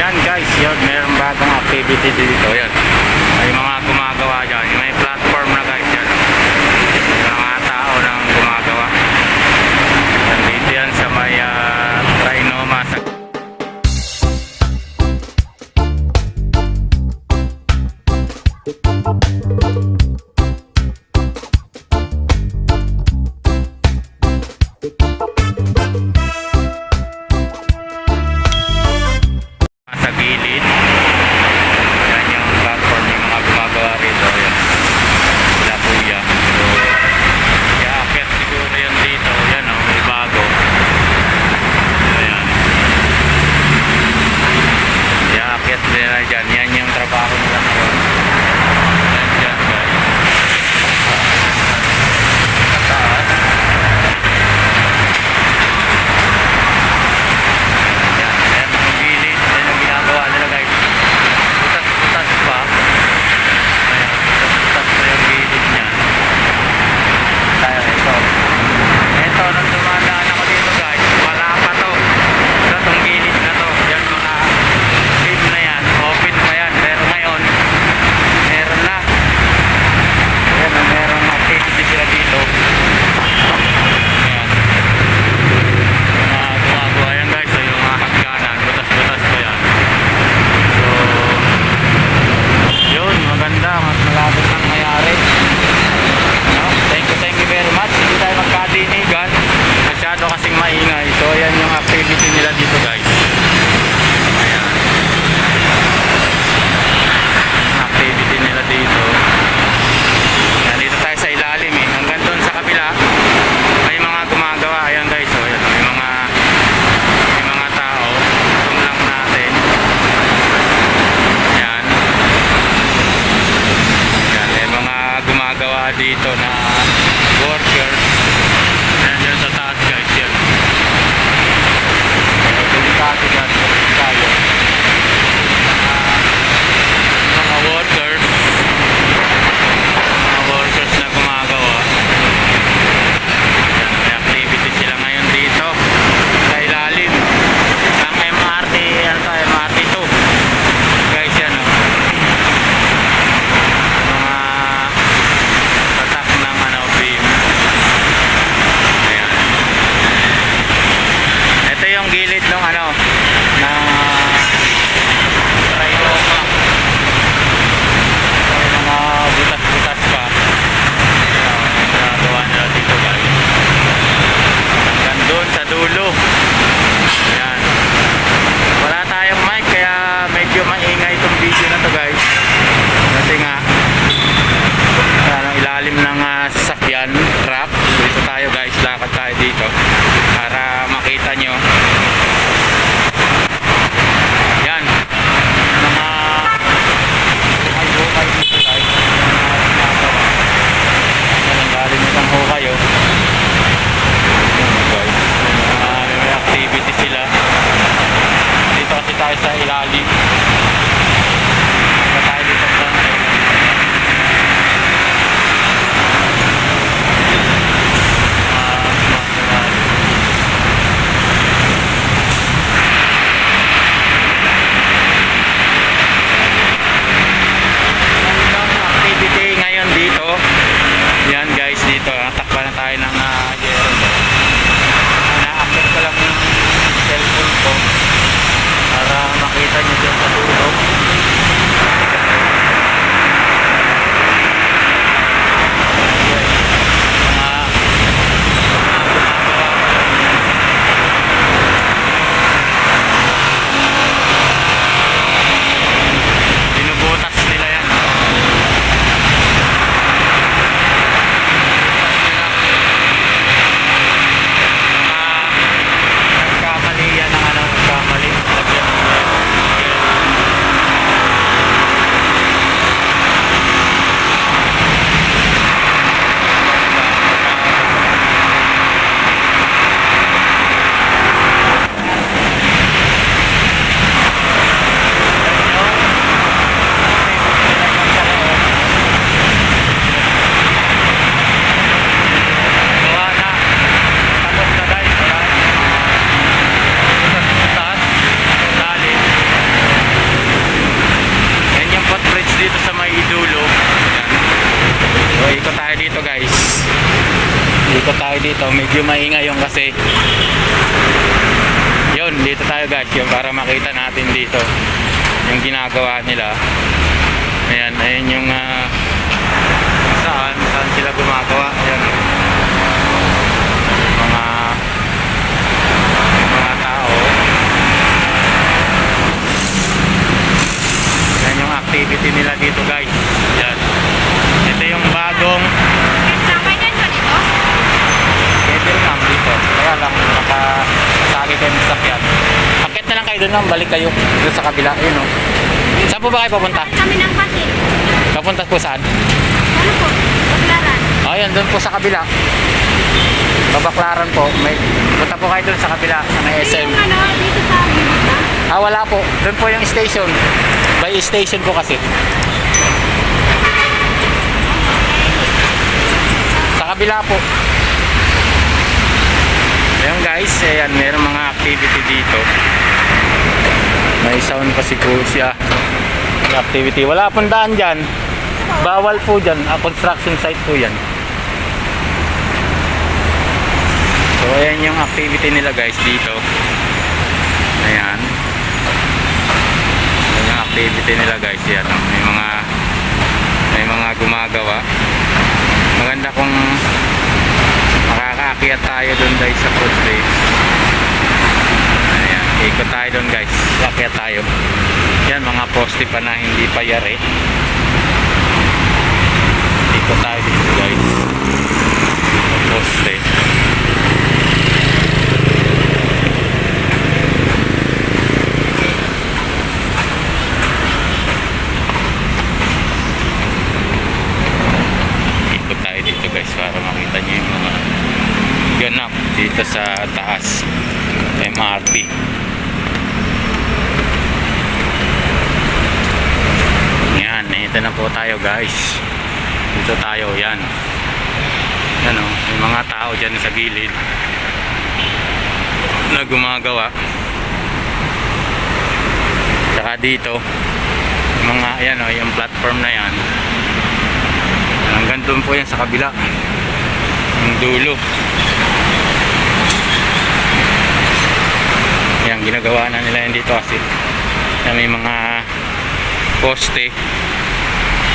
Yan guys, yun, meron bagong activity dito. Yan, may mga gumagawa dyan. May platform na guys yan. May mga tao nang gumagawa. Nandito yan sa may Trinoma. Sa gilid. Yan yung platform yung mga gumagawa rito. Yan. Sila kuya. So, i-aakit siguro yan dito. Yan o, may bago. Ayan. I-aakit nila dyan. Yan yung trabaho nila ngayon. Yan dyan guys. Kataas. Kasing maingay. So ayan yung activity nila dito guys. Ayan. Activity nila dito. Nandito tayo sa ilalim eh. Hanggang doon sa kabila may mga gumagawa. Ayan guys. So ayan. May mga tao. Zoom lang natin. Ayan. Ayan. May mga gumagawa dito na workers. Ayan dyan sa taas guys. Yan. Delikado yan. Tayo. Mga workers. Mga workers na gumagawa. Yan. May activity sila ngayon dito. Sa ilalim. Ang MRT. Ano tayo? MRT 2. Guys yan. Mga tatak ng beam. Ito yung gilid ng na Trinoma. Mga butas-butas pa. Yung ginagawa nila dito guys. Hanggang doon sa dulo. Ayan. Wala tayong mic kaya medyo maingay itong video na to guys. Kasi nga ilalim ng sasakyan, truck. Dito tayo guys, lakad tayo dito para makita nyo. Yan mga hukay dito guys. Ang galing itong hukay oh. Guys, may activity sila dito kasi tayo sa ilalim. Dito tayo dito sa yan guys, dito takpan na tayo ng na-upload ko lang yung cellphone ko para makita nyo dyan Dito tayo dito. Medyo maingay yung kasi. Yun, dito tayo guys. Yung para makita natin dito. Yung ginagawa nila. Ayan, ayan yung saan sila gumagawa. Ayan. Mga tao. Yan yung activity nila dito guys. Yan. Ito yung bagong pwede rin ma'am dito. Kaya lang nakasali kayo ng sakyan. Akit na lang kayo doon, balik kayo doon sa kabila. Ayun o. Saan po ba kayo papunta? Kami ng Pasig. Papunta po saan? Ano po? Baklaran. Ayan, doon po sa kabila. Babaklaran po. May punta po kayo doon sa kabila sa may SM. Yung ano, dito sa Bimita. Wala po. Doon po yung station. By station po kasi. Sa kabila po. Ayan guys, ayan, meron mga activity dito. May sound pa si Kuya. Activity. Wala pong daan dyan. Bawal po dyan. Construction site po yan. So ayan yung activity nila guys dito. Ayan. Ayan yung activity nila guys. Yan. May mga gumagawa. Maganda kung makakaakyat tayo doon guys sa food stage. Ayan. Ikot tayo doon guys. Akyat tayo. Yan mga poste pa na hindi pa yari. Ikot tayo dito guys. Poste. Ikot tayo dito guys para makita nyo yung mga ganap dito sa taas MRT. Yan, ito na po tayo guys. Dito tayo, yan. Yan o, may mga tao dyan sa gilid na gumagawa. Tsaka dito mga, yan o, yung platform na yan. Hanggang doon po yan sa kabila. Yung dulo. Yan, ginagawa na nila yan dito kasi na may mga poste,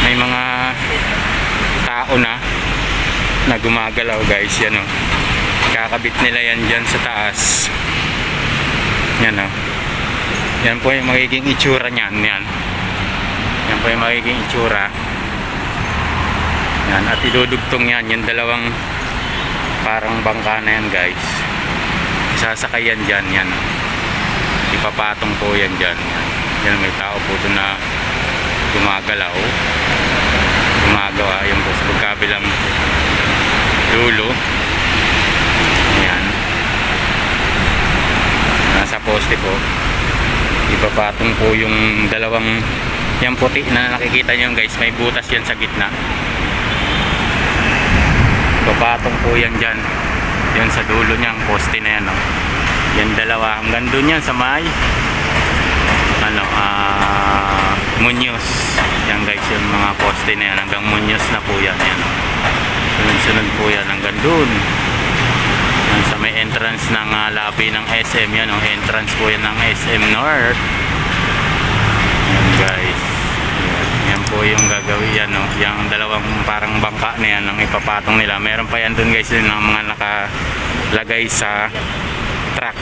may mga tao na gumagalaw guys. Yan o, kakabit nila yan dyan sa taas. Yan o, yan po yung magiging itsura nyan. Yan po yung magiging itsura. Yan, at idudugtong yan yung dalawang parang bangka na yan guys. Sasakay yan dyan. Yan, ipapatong po yan dyan. Yan, may tao po doon na gumagalaw, gumagawa. Yan po sa pagkabilang dulo. Yan, nasa poste po, ipapatong po yung dalawang, yung puti na nakikita nyo guys, may butas yan sa gitna. Ipapatong po yan dyan, yan sa dulo niyang poste na yan, no? Yan dalawa hanggang doon yan sa may Muñoz. Yan guys, yung mga poste na yan hanggang Muñoz na po yan. Yan, sunod-sunod po yan hanggang doon. Yan sa may entrance ng lobby ng SM. Yan, entrance po yan ng SM North. Yan guys, yan po yung gagawin yan, no? Yung dalawang parang bangka na yan ang ipapatong nila. Meron pa yan doon guys, yung mga nakalagay sa truck.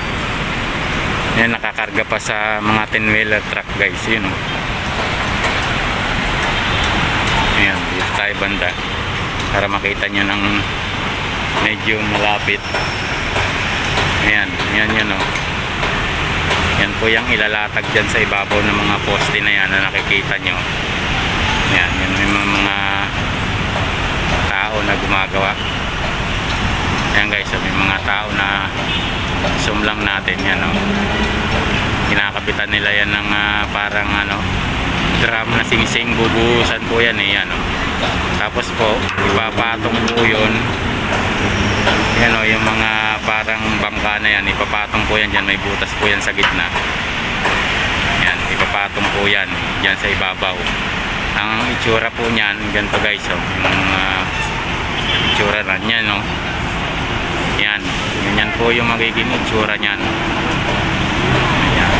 Yan, nakakarga pa sa mga 10-wheeler truck guys. Yun o. Ayan, dito tayo banda para makita nyo ng medyo malapit. Ayan, yan yun o. Yan po yung ilalatag dyan sa ibabaw ng mga poste na yan na nakikita nyo. Ayan, yan may mga tao na gumagawa. Ayan guys, may mga tao na zoom lang natin yan, no? Kinakabitan nila yan ng parang drum na sing-sing, bubuhusan po yan eh, yan, no? Tapos po ipapatong po yun, yan o, yung mga parang bangka na yan, ipapatong po yan dyan, may butas po yan sa gitna. Yan, ipapatong po yan dyan sa ibabaw. Ang itsura po nyan, ganito guys, oh, yung itsura na yan, no? Ganyan po yung magiging itsura niyan. Ayan.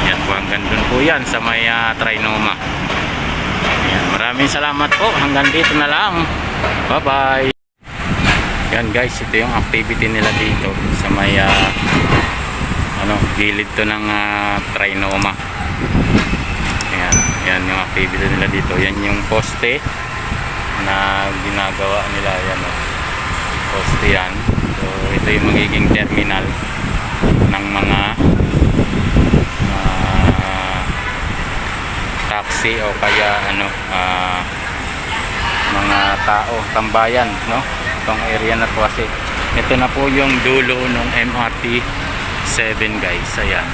Yan po, hanggang dun po yan sa may Trinoma. Ayan. Maraming salamat po. Hanggang dito na lang. Bye-bye. Yan guys, ito yung activity nila dito sa may gilid to ng Trinoma. Ayan. Yan yung activity nila dito. Yan yung poste na ginagawa nila. Yan poste yan. So ito yung magiging terminal ng mga taxi o kaya mga tao, tambayan, no? Itong area na po kasi ito na po yung dulo ng MRT 7 guys. Ayan.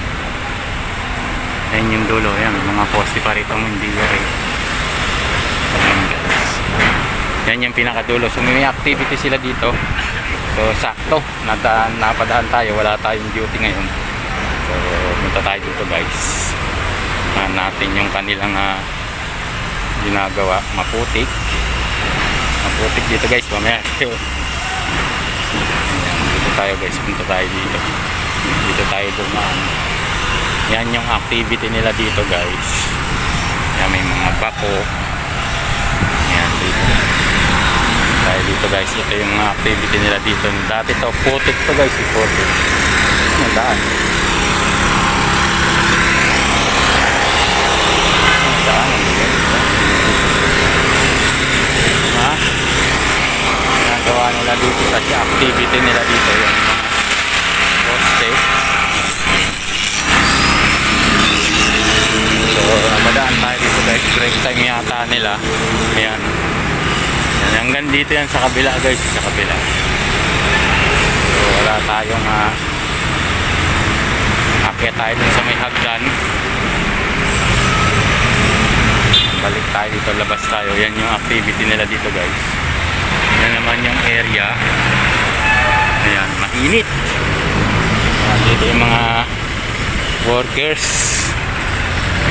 Ayan yung dulo. Ayan, mga poste pa rito hindi rin. Ayan guys. Yan yung pinakadulo. So may activity sila dito. So sakto, napadaan tayo, wala tayong duty ngayon. So punta tayo dito guys. Natin yung kanilang ginagawa. Maputik dito guys. Mamaya tayo. Ayan, dito tayo guys. Punta tayo dito. Dito tayo dumaan. Yan yung activity nila dito guys. Yan, may mga bako. Yan dito. Tayo dito guys. Ito yung activity nila dito. Dati to putik to guys. Putik. Yung daan. Ginagawa nila dito kasi activity nila dito yung mga poste. So napadaan tayo dito guys, break time yata nila. Ayan. Hanggang dito yan sa kabila guys, sa kabila. So wala tayong akyat tayo dun sa may hagdan. Balik tayo dito, labas tayo. Yan yung activity nila dito guys. Yan naman yung area. Ayan, mainit. Dito yung mga workers.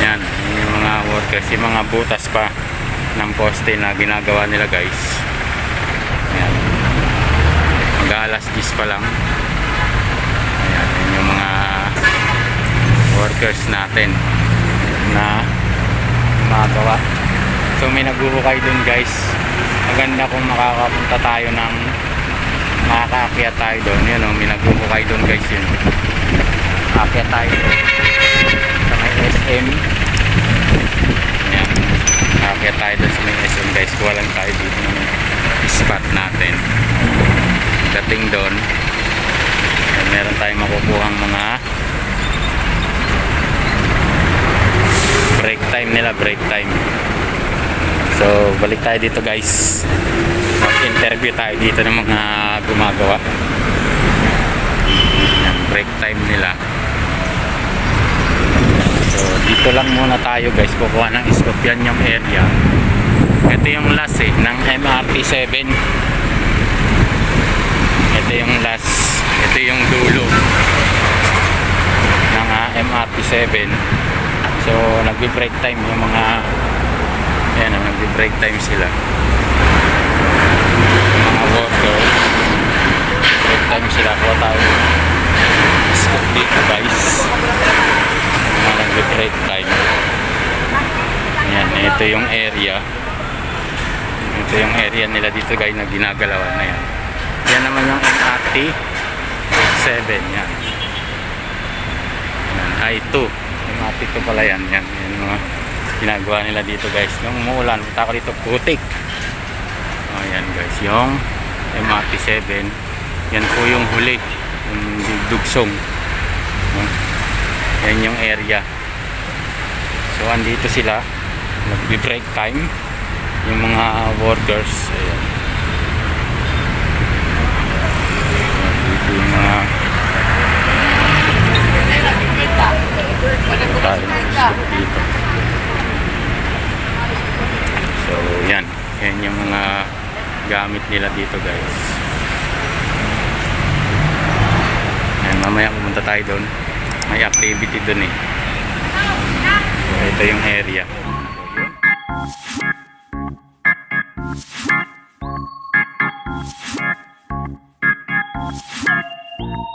Ayan, yung mga workers. Yung mga butas pa ng poste na ginagawa nila guys. Ayan. Mag-aalas 10 pa lang. Ayan, yun yung mga workers natin na magawa. So may nagbuhukay dun guys. Maganda kung makakapunta tayo ng makakaakyat tayo doon. Yun may nagbuhukay dun guys yun. Aakyat tayo doon sa may SM. Ayan. Aakyat tayo doon sa may SM guys. Kuha lang tayo dito ng spot natin. Dating doon, meron tayong makukuhang mga break time nila, break time. So balik tayo dito guys, mag-interview tayo dito ng mga gumagawa. Yan, break time nila. So dito lang muna tayo guys, kukuha ng scope. Yan yung area. Ito yung last ng MRT 7. Ito yung last, ito yung dulo ng MRT 7. So nagbe-break time yung mga, ayan, nagbe-break time sila, yung mga workers. Break time sila. Kuha tayo scope dito guys, mga nagbe-break time. Ayan, ito yung area. Ito yung area nila dito guys na ginagalawan na yan. Yan naman yung MRT 7. Yan, I2 MRT 2 pala yan. Yan mga ginagawa nila dito guys. Nung umuulan, punta ko dito, putik. Ayan guys, yung MRT 7. Yan po yung huli, yung dugsong. Yan yung area. So andito sila, nagbe-break time yung mga workers. Ayan. Dito yung mga dito. So yan, yan yung mga gamit nila dito guys. Ayan, mamaya pumunta tayo doon, may activity doon eh. So ito yung area. So, yun.